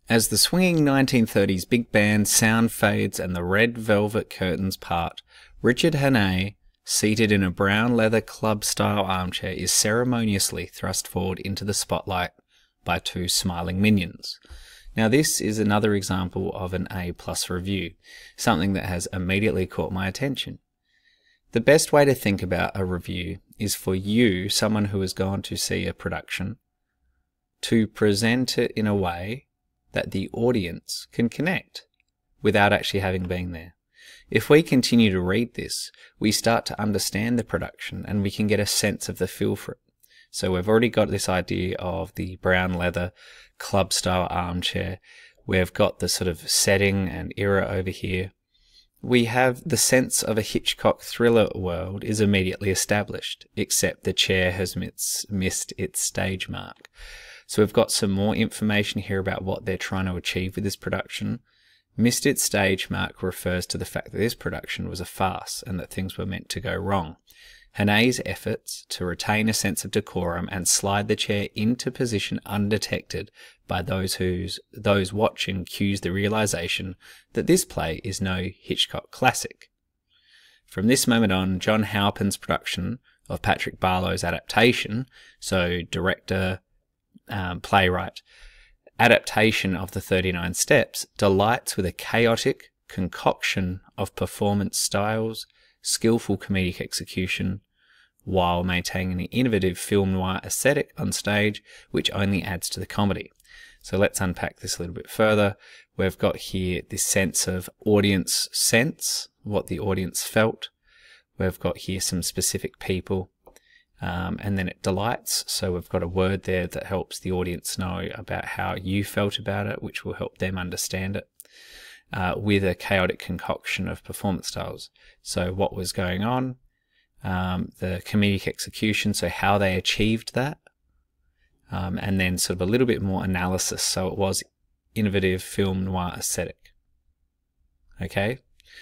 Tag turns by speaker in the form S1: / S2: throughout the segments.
S1: As the swinging 1930s big band sound fades and the red velvet curtains part, Richard Hannay, seated in a brown leather club-style armchair, is ceremoniously thrust forward into the spotlight by two smiling minions. Now this is another example of an A+ review, something that has immediately caught my attention. The best way to think about a review is for you, someone who has gone to see a production, to present it in a way that the audience can connect without actually having been there. If we continue to read this, we start to understand the production and we can get a sense of the feel for it. So we've already got this idea of the brown leather club style armchair. We've got the sort of setting and era over here. We have the sense of a Hitchcock thriller world is immediately established, except the chair has missed its stage mark. So we've got some more information here about what they're trying to achieve with this production. Missed its stage mark refers to the fact that this production was a farce and that things were meant to go wrong. Hannay's efforts to retain a sense of decorum and slide the chair into position undetected by those watching cues the realization that this play is no Hitchcock classic. From this moment on, John Halpin's production of Patrick Barlow's adaptation, so director, playwright, adaptation of the 39 Steps, delights with a chaotic concoction of performance styles, skillful comedic execution, while maintaining an innovative film noir aesthetic on stage, which only adds to the comedy. So let's unpack this a little bit further. We've got here this sense of audience sense, what the audience felt. We've got here some specific people. And then it delights, so we've got a word there that helps the audience know about how you felt about it, which will help them understand it, with a chaotic concoction of performance styles. So what was going on, the comedic execution, so how they achieved that, and then sort of a little bit more analysis, so it was innovative film noir aesthetic. Okay?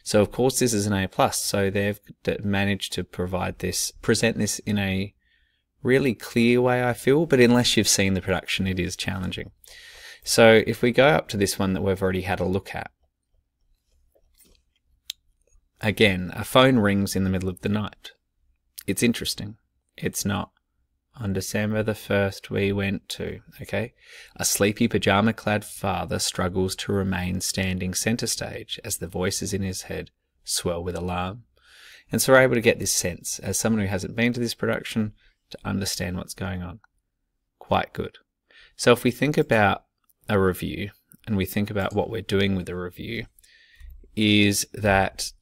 S1: So of course this is an A+, so they've managed to present this in a really clear way, I feel, but unless you've seen the production, it is challenging. So if we go up to this one that we've already had a look at, again, a phone rings in the middle of the night. It's interesting. It's not. On December the 1st we went to, okay? A sleepy pajama-clad father struggles to remain standing centre stage as the voices in his head swell with alarm. And so we're able to get this sense, as someone who hasn't been to this production, to understand what's going on. Quite good. So if we think about a review, and we think about what we're doing with a review, is that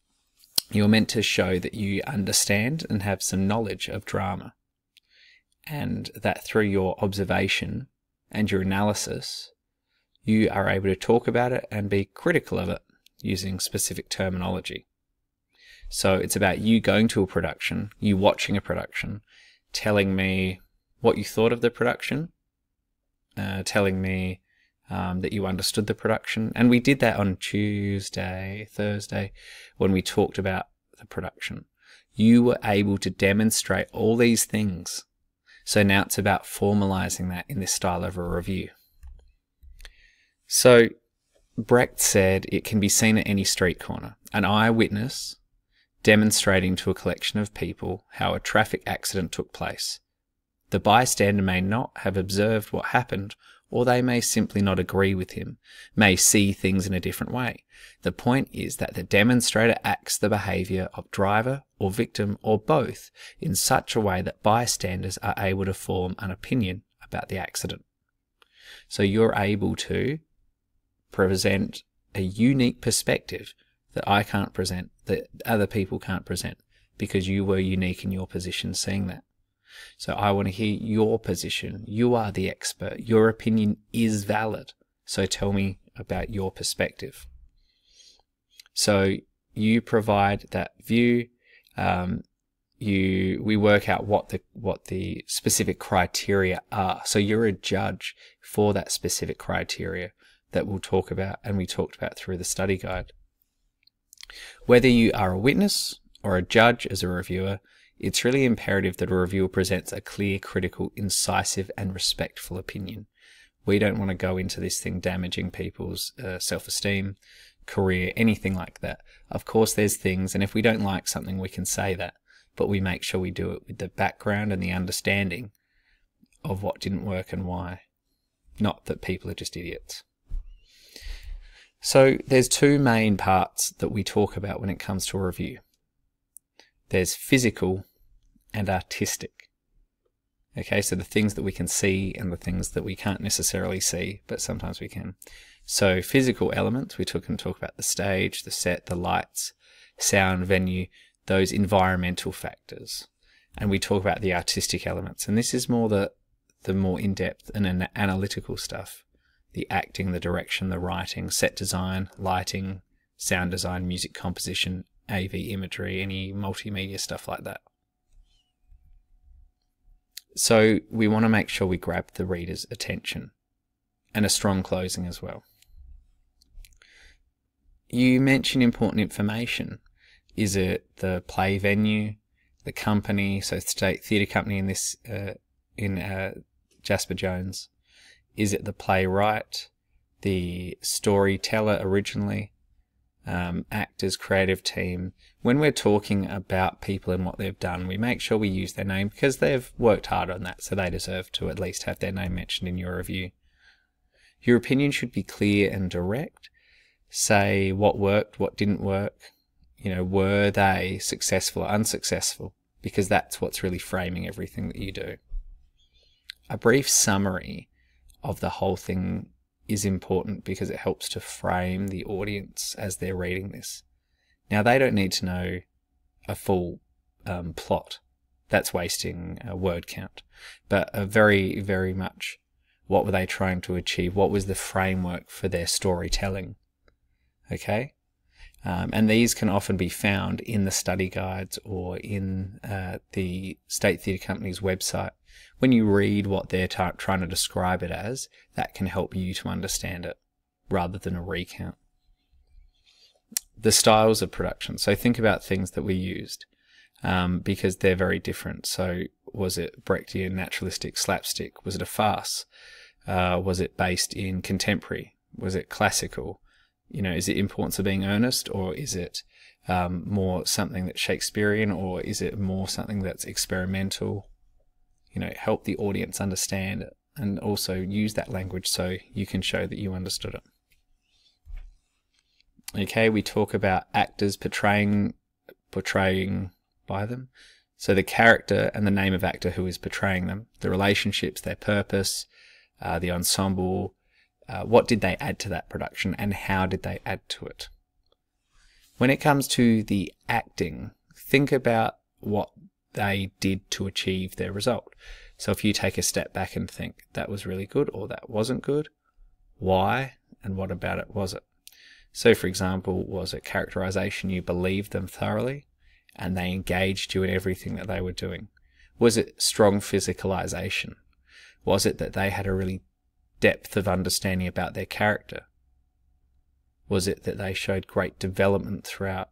S1: you're meant to show that you understand and have some knowledge of drama. And that through your observation and your analysis, you are able to talk about it and be critical of it using specific terminology. So it's about you going to a production, you watching a production, telling me what you thought of the production, telling me that you understood the production. And we did that on Thursday, when we talked about the production. You were able to demonstrate all these things. So now it's about formalizing that in this style of a review. So Brecht said it can be seen at any street corner. An eyewitness demonstrating to a collection of people how a traffic accident took place. The bystander may not have observed what happened, or they may simply not agree with him, may see things in a different way. The point is that the demonstrator acts the behaviour of driver or victim or both in such a way that bystanders are able to form an opinion about the accident. So you're able to present a unique perspective that I can't present, that other people can't present, because you were unique in your position seeing that. So I want to hear your position. You are the expert. Your opinion is valid. So tell me about your perspective. So you provide that view. We work out what the specific criteria are. So you're a judge for that specific criteria that we'll talk about, and we talked about through the study guide. Whether you are a witness or a judge as a reviewer, it's really imperative that a reviewer presents a clear, critical, incisive, and respectful opinion. We don't want to go into this thing damaging people's self-esteem, career, anything like that. Of course there's things, and if we don't like something we can say that, but we make sure we do it with the background and the understanding of what didn't work and why. Not that people are just idiots. So there's two main parts that we talk about when it comes to a review. There's physical and artistic. Okay, so the things that we can see and the things that we can't necessarily see, but sometimes we can. So physical elements, we can talk about the stage, the set, the lights, sound, venue, those environmental factors. And we talk about the artistic elements. And this is more the more in-depth and analytical stuff. The acting, the direction, the writing, set design, lighting, sound design, music composition, AV imagery, any multimedia stuff like that. So we want to make sure we grab the reader's attention, and a strong closing as well. You mention important information. Is it the play venue, the company, so State Theatre Company in this Jasper Jones? Is it the playwright, the storyteller originally, actors, creative team? When we're talking about people and what they've done, we make sure we use their name because they've worked hard on that, so they deserve to at least have their name mentioned in your review. Your opinion should be clear and direct. Say what worked, what didn't work. You know, were they successful or unsuccessful? Because that's what's really framing everything that you do. A brief summary of the whole thing is important because it helps to frame the audience as they're reading this. Now, they don't need to know a full plot. That's wasting a word count. But a very, very much, what were they trying to achieve? What was the framework for their storytelling? Okay? And these can often be found in the study guides or in the State Theatre Company's website. When you read what they're trying to describe it as, that can help you to understand it rather than a recount. The styles of production. So think about things that we used because they're very different. So was it Brechtian, naturalistic, slapstick? Was it a farce? Was it based in contemporary? Was it classical? You know, is it importance of being earnest, or is it more something that's Shakespearean, or is it more something that's experimental? You know, help the audience understand it and also use that language so you can show that you understood it. Okay, we talk about actors portraying by them. So the character and the name of actor who is portraying them, the relationships, their purpose, the ensemble, what did they add to that production and how did they add to it? When it comes to the acting, think about what they did to achieve their result. So if you take a step back and think that was really good or that wasn't good, why and what about it was it? So for example, was it characterization? You believed them thoroughly and they engaged you in everything that they were doing. Was it strong physicalization? Was it that they had a really depth of understanding about their character? Was it that they showed great development throughout?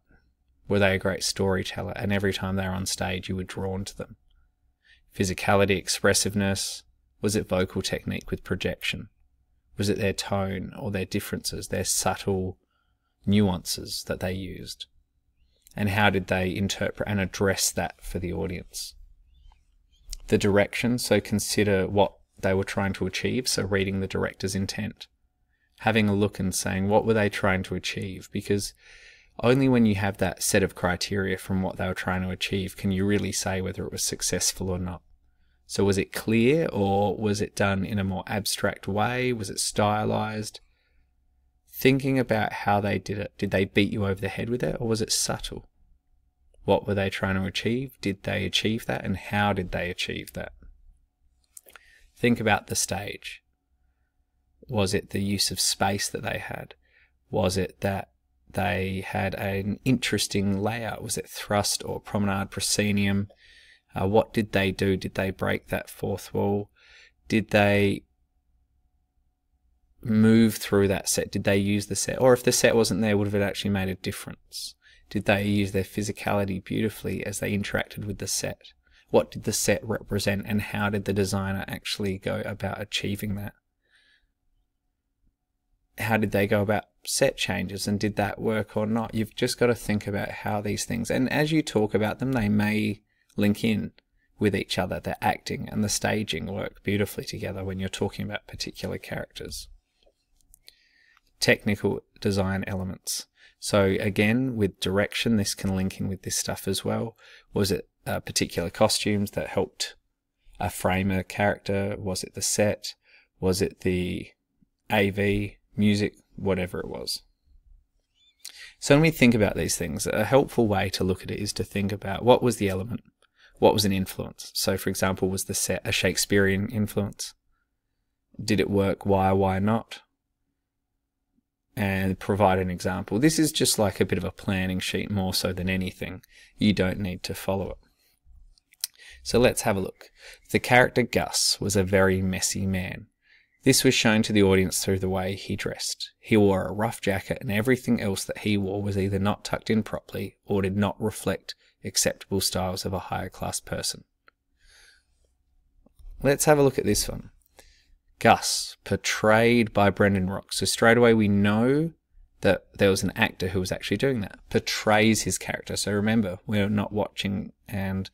S1: Were they a great storyteller and every time they were on stage you were drawn to them? Physicality, expressiveness. Was it vocal technique with projection? Was it their tone or their differences, their subtle nuances that they used? And how did they interpret and address that for the audience? The direction, so consider what they were trying to achieve, so reading the director's intent. Having a look and saying, what were they trying to achieve? Because only when you have that set of criteria from what they were trying to achieve can you really say whether it was successful or not. So was it clear or was it done in a more abstract way? Was it stylized? Thinking about how they did it. Did they beat you over the head with it or was it subtle? What were they trying to achieve? Did they achieve that and how did they achieve that? Think about the stage. Was it the use of space that they had? Was it that they had an interesting layout? Was it thrust or promenade, proscenium? What did they do? Did they break that fourth wall? Did they move through that set? Did they use the set? Or if the set wasn't there, would have it actually made a difference? Did they use their physicality beautifully as they interacted with the set? What did the set represent and how did the designer actually go about achieving that? how did they go about set changes, and did that work or not? You've just got to think about how these things, and as you talk about them, they may link in with each other. The acting and the staging work beautifully together when you're talking about particular characters. Technical design elements. So again, with direction, this can link in with this stuff as well. Was it particular costumes that helped frame a character? Was it the set? Was it the AV, music, whatever it was? So when we think about these things, a helpful way to look at it is to think about what was the element, what was an influence. So for example, was the set a Shakespearean influence? Did it work? Why not? And provide an example. This is just like a bit of a planning sheet more so than anything. You don't need to follow it. So let's have a look. The character Gus was a very messy man. This was shown to the audience through the way he dressed. He wore a rough jacket, and everything else that he wore was either not tucked in properly or did not reflect acceptable styles of a higher class person. Let's have a look at this one. Gus, portrayed by Brendan Rock. So straight away we know that there was an actor who was actually doing that. Portrays his character. So remember, we're not watching and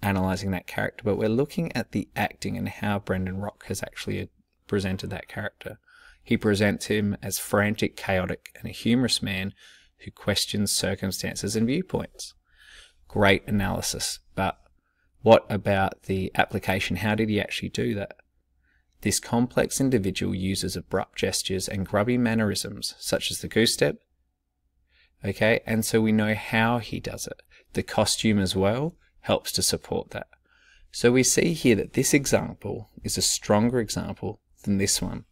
S1: analysing that character, but we're looking at the acting and how Brendan Rock has actually presented that character. He presents him as frantic, chaotic, and a humorous man who questions circumstances and viewpoints. Great analysis, but what about the application? How did he actually do that? This complex individual uses abrupt gestures and grubby mannerisms, such as the goose step. Okay, and so we know how he does it. The costume as well helps to support that. So we see here that this example is a stronger example than this one,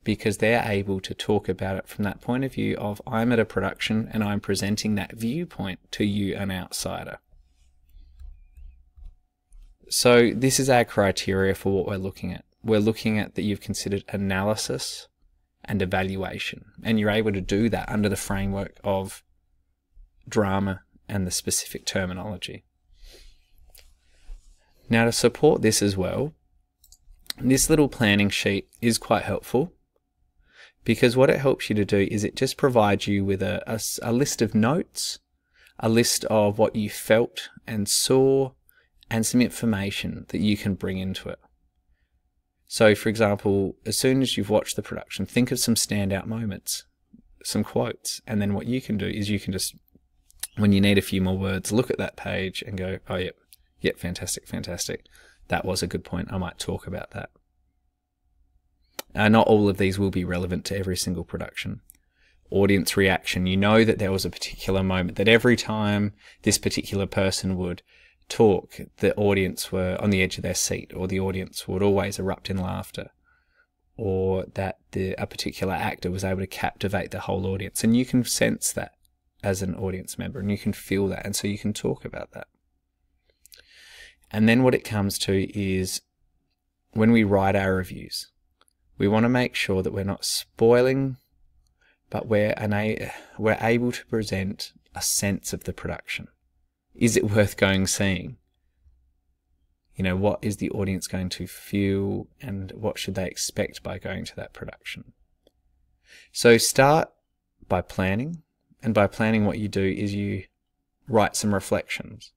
S1: because they're able to talk about it from that point of view of, I'm at a production and I'm presenting that viewpoint to you, an outsider. So this is our criteria for what we're looking at. We're looking at that you've considered analysis and evaluation, and you're able to do that under the framework of drama and the specific terminology. Now, to support this as well, this little planning sheet is quite helpful, because what it helps you to do is it just provides you with a list of notes, a list of what you felt and saw, and some information that you can bring into it. So, for example, as soon as you've watched the production, think of some standout moments, some quotes, and then what you can do is you can just, when you need a few more words, look at that page and go, oh, yep, fantastic. That was a good point. I might talk about that. Not all of these will be relevant to every single production. Audience reaction. You know that there was a particular moment that every time this particular person would talk, the audience were on the edge of their seat, or the audience would always erupt in laughter, or that a particular actor was able to captivate the whole audience. And you can sense that as an audience member, and you can feel that, and so you can talk about that. And then what it comes to is, when we write our reviews, we want to make sure that we're not spoiling, but we're able to present a sense of the production. Is it worth going seeing? You know, what is the audience going to feel, and what should they expect by going to that production? So start by planning, and by planning what you do is you write some reflections.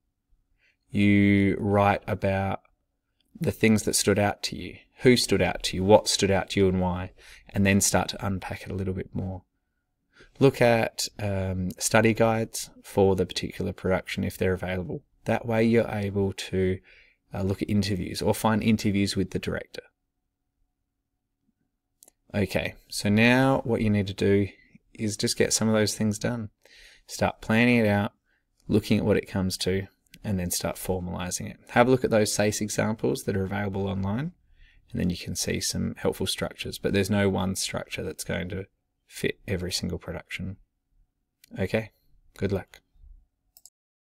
S1: You write about the things that stood out to you, who stood out to you, what stood out to you and why, and then start to unpack it a little bit more. Look at study guides for the particular production if they're available. That way you're able to look at interviews or find interviews with the director. Okay, so now what you need to do is just get some of those things done. Start planning it out, looking at what it comes to, and then start formalizing it. Have a look at those SACE examples that are available online, and then you can see some helpful structures, but there's no one structure that's going to fit every single production. Okay, good luck.